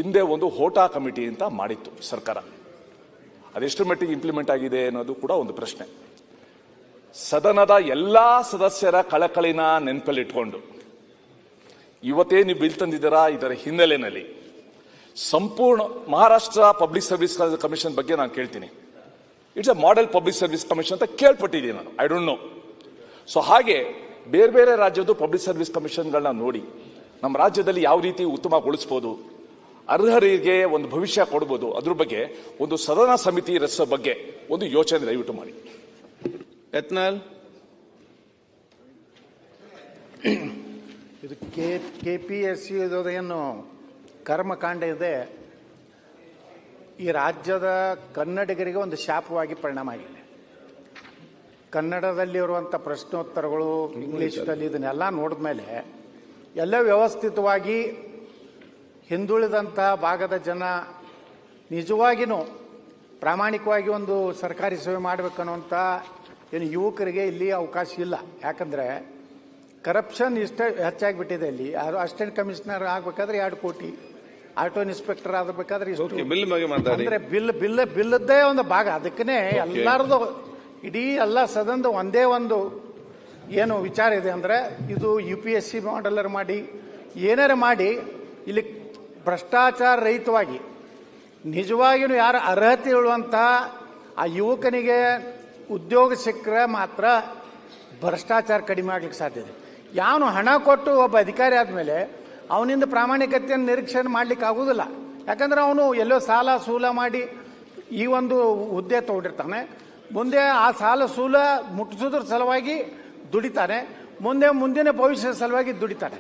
ಹಿಂದೆ ಒಂದು ಹೋಟಾ ಕಮಿಟಿ ಅಂತ ಮಾಡಿತ್ತು ಸರ್ಕಾರ. ಅದೆಷ್ಟು ಮಟ್ಟಿಗೆ ಇಂಪ್ಲಿಮೆಂಟ್ ಆಗಿದೆ ಅನ್ನೋದು ಕೂಡ ಒಂದು ಪ್ರಶ್ನೆ. ಸದನದ ಎಲ್ಲಾ ಸದಸ್ಯರ ಕಳಕಳಿನ ನೆನಪಲ್ಲಿಟ್ಕೊಂಡು ಇವತ್ತೇ ನೀವು ಬಿಲ್ ತಂದಿದ್ದೀರಾ, ಇದರ ಹಿನ್ನೆಲೆಯಲ್ಲಿ ಸಂಪೂರ್ಣ ಮಹಾರಾಷ್ಟ್ರ ಪಬ್ಲಿಕ್ ಸರ್ವಿಸ್ ಕಮಿಷನ್ ಬಗ್ಗೆ ನಾನು ಕೇಳ್ತೀನಿ. It's a model public service commission ಅಂತ ಕೇಳ್ಪಟ್ಟಿದ್ದೀನಿ ನಾನು, ಐ ಡೋಂಟ್ ನೋ. ಸೊ ಹಾಗೆ ಬೇರೆ ಬೇರೆ ರಾಜ್ಯದ ಪಬ್ಲಿಕ್ ಸರ್ವಿಸ್ ಕಮಿಷನ್ಗಳನ್ನ ನೋಡಿ ನಮ್ಮ ರಾಜ್ಯದಲ್ಲಿ ಯಾವ ರೀತಿ ಉತ್ತಮಗೊಳಿಸಬಹುದು, ಅರ್ಹರಿಗೆ ಒಂದು ಭವಿಷ್ಯ ಕೊಡಬಹುದು, ಅದ್ರ ಬಗ್ಗೆ ಒಂದು ಸದನ ಸಮಿತಿ ರಚಿಸೋ ಬಗ್ಗೆ ಒಂದು ಯೋಚನೆ ದಯವಿಟ್ಟು ಮಾಡಿ. ಯತ್ನಾಳ್, ಇದು KPSC ಏನು ಕರ್ಮಕಾಂಡ ಇದೆ, ಈ ರಾಜ್ಯದ ಕನ್ನಡಿಗರಿಗೆ ಒಂದು ಶಾಪವಾಗಿ ಪರಿಣಾಮ ಆಗಿದೆ. ಕನ್ನಡದಲ್ಲಿರುವಂಥ ಪ್ರಶ್ನೋತ್ತರಗಳು ಇಂಗ್ಲೀಷ್ನಲ್ಲಿ ಇದನ್ನೆಲ್ಲ ನೋಡಿದ ಮೇಲೆ ಎಲ್ಲ ವ್ಯವಸ್ಥಿತವಾಗಿ ಹಿಂದುಳಿದಂಥ ಭಾಗದ ಜನ ನಿಜವಾಗಿಯೂ ಪ್ರಾಮಾಣಿಕವಾಗಿ ಒಂದು ಸರ್ಕಾರಿ ಸೇವೆ ಮಾಡಬೇಕನ್ನುವಂಥ ಏನು ಯುವಕರಿಗೆ ಇಲ್ಲಿ ಅವಕಾಶ ಇಲ್ಲ. ಯಾಕಂದರೆ ಕರಪ್ಷನ್ ಇಷ್ಟೇ ಹೆಚ್ಚಾಗಿಬಿಟ್ಟಿದೆ. ಇಲ್ಲಿ ಅಸಿಸ್ಟೆಂಟ್ ಕಮಿಷನರ್ ಆಗಬೇಕಾದ್ರೆ 2 ಕೋಟಿ, ಆಟೋ ಇನ್ಸ್ಪೆಕ್ಟರ್ ಆಗಬೇಕಾದ್ರೆ ಅಂದರೆ ಬಿಲ್ಲದ್ದೇ ಒಂದು ಭಾಗ. ಅದಕ್ಕೇ ಎಲ್ಲರದು ಇಡೀ ಎಲ್ಲ ಸದನದ ಒಂದೇ ಒಂದು ಏನು ವಿಚಾರ ಇದೆ ಅಂದರೆ ಇದು UPSC ಮಾಡೆಲ್ಲರ್ ಮಾಡಿ ಏನಾರು ಮಾಡಿ ಇಲ್ಲಿ ಭ್ರಷ್ಟಾಚಾರ ರಹಿತವಾಗಿ ನಿಜವಾಗಿಯೂ ಯಾರು ಅರ್ಹತೆ ಇರುವಂಥ ಆ ಯುವಕನಿಗೆ ಉದ್ಯೋಗ ಸಿಕ್ಕರೆ ಮಾತ್ರ ಭ್ರಷ್ಟಾಚಾರ ಕಡಿಮೆ ಆಗ್ಲಿಕ್ಕೆ ಸಾಧ್ಯ ಇದೆ. ಯಾವನು ಹಣ ಕೊಟ್ಟು ಒಬ್ಬ ಅಧಿಕಾರಿ ಆದಮೇಲೆ ಅವನಿಂದ ಪ್ರಾಮಾಣಿಕತೆಯನ್ನು ನಿರೀಕ್ಷಣೆ ಮಾಡ್ಲಿಕ್ಕೆ ಆಗೋದಿಲ್ಲ. ಯಾಕಂದ್ರೆ ಅವನು ಎಲ್ಲೋ ಸಾಲ ಸೂಲ ಮಾಡಿ ಈ ಒಂದು ಹುದ್ದೆ ತಗೊಂಡಿರ್ತಾನೆ. ಮುಂದೆ ಆ ಸಾಲ ಸೂಲ ಮುಟ್ಟಿಸೋದ್ರ ಸಲುವಾಗಿ ದುಡಿತಾನೆ, ಮುಂದಿನ ಭವಿಷ್ಯದ ಸಲುವಾಗಿ ದುಡಿತಾನೆ.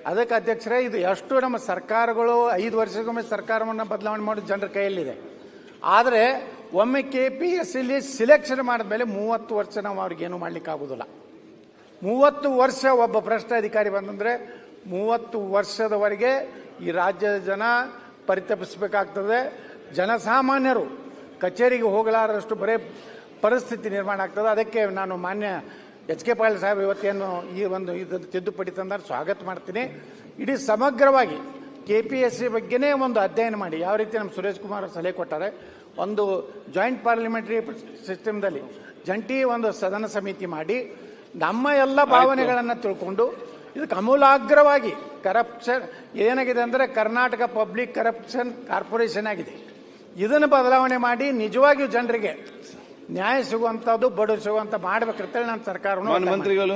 ಅದಕ್ಕೆ ಅಧ್ಯಕ್ಷರೇ, ಇದು ಎಷ್ಟು ನಮ್ಮ ಸರ್ಕಾರಗಳು 5 ವರ್ಷಕ್ಕೊಮ್ಮೆ ಸರ್ಕಾರವನ್ನು ಬದಲಾವಣೆ ಮಾಡೋದು ಜನರ ಕೈಯಲ್ಲಿದೆ. ಆದರೆ ಒಮ್ಮೆ KPSCಲಿ ಸಿಲೆಕ್ಷನ್ ಮಾಡಿದ್ಮೇಲೆ 30 ವರ್ಷ ನಾವು ಅವ್ರಿಗೇನು ಮಾಡ್ಲಿಕ್ಕೆ ಆಗೋದಿಲ್ಲ. 30 ವರ್ಷ ಒಬ್ಬ ಭ್ರಷ್ಟ ಅಧಿಕಾರಿ ಬಂದಂದ್ರೆ 30 ವರ್ಷದವರೆಗೆ ಈ ರಾಜ್ಯದ ಜನ ಪರಿತಪಿಸಬೇಕಾಗ್ತದೆ. ಜನಸಾಮಾನ್ಯರು ಕಚೇರಿಗೆ ಹೋಗಲಾರದಷ್ಟು ಬರೇ ಪರಿಸ್ಥಿತಿ ನಿರ್ಮಾಣ ಆಗ್ತದೆ. ಅದಕ್ಕೆ ನಾನು ಮಾನ್ಯ HK ಪಾಟೀಲ್ ಸಾಹೇಬ್ ಇವತ್ತೇನು ಈ ಒಂದು ಇದನ್ನು ತಿದ್ದುಪಡಿ ತಂದರೆ ಸ್ವಾಗತ ಮಾಡ್ತೀನಿ. ಇಡೀ ಸಮಗ್ರವಾಗಿ KPSC ಬಗ್ಗೆನೇ ಒಂದು ಅಧ್ಯಯನ ಮಾಡಿ, ಯಾವ ರೀತಿ ನಮ್ಮ ಸುರೇಶ್ ಕುಮಾರ್ ಸಲಹೆ ಕೊಟ್ಟಾರೆ, ಒಂದು ಜಾಯಿಂಟ್ ಪಾರ್ಲಿಮೆಂಟರಿ ಸಿಸ್ಟಮ್ದಲ್ಲಿ ಜಂಟಿ ಒಂದು ಸದನ ಸಮಿತಿ ಮಾಡಿ ನಮ್ಮ ಎಲ್ಲ ಭಾವನೆಗಳನ್ನು ತಿಳ್ಕೊಂಡು ಇದಕ್ಕೆ ಅಮೂಲಾಗ್ರವಾಗಿ ಕರಪ್ಷನ್ ಏನಾಗಿದೆ ಅಂದರೆ ಕರ್ನಾಟಕ ಪಬ್ಲಿಕ್ ಕರಪ್ಷನ್ ಕಾರ್ಪೊರೇಷನ್ ಆಗಿದೆ. ಇದನ್ನು ಬದಲಾವಣೆ ಮಾಡಿ ನಿಜವಾಗಿಯೂ ಜನರಿಗೆ ನ್ಯಾಯ ಸಿಗುವಂಥದ್ದು, ಬಡ ಸಿಗುವಂಥ ಮಾಡ್ಬೇಕಿರ್ತೇಳಿ ನನ್ನ ಸರ್ಕಾರ. ಮಂತ್ರಿಗಳು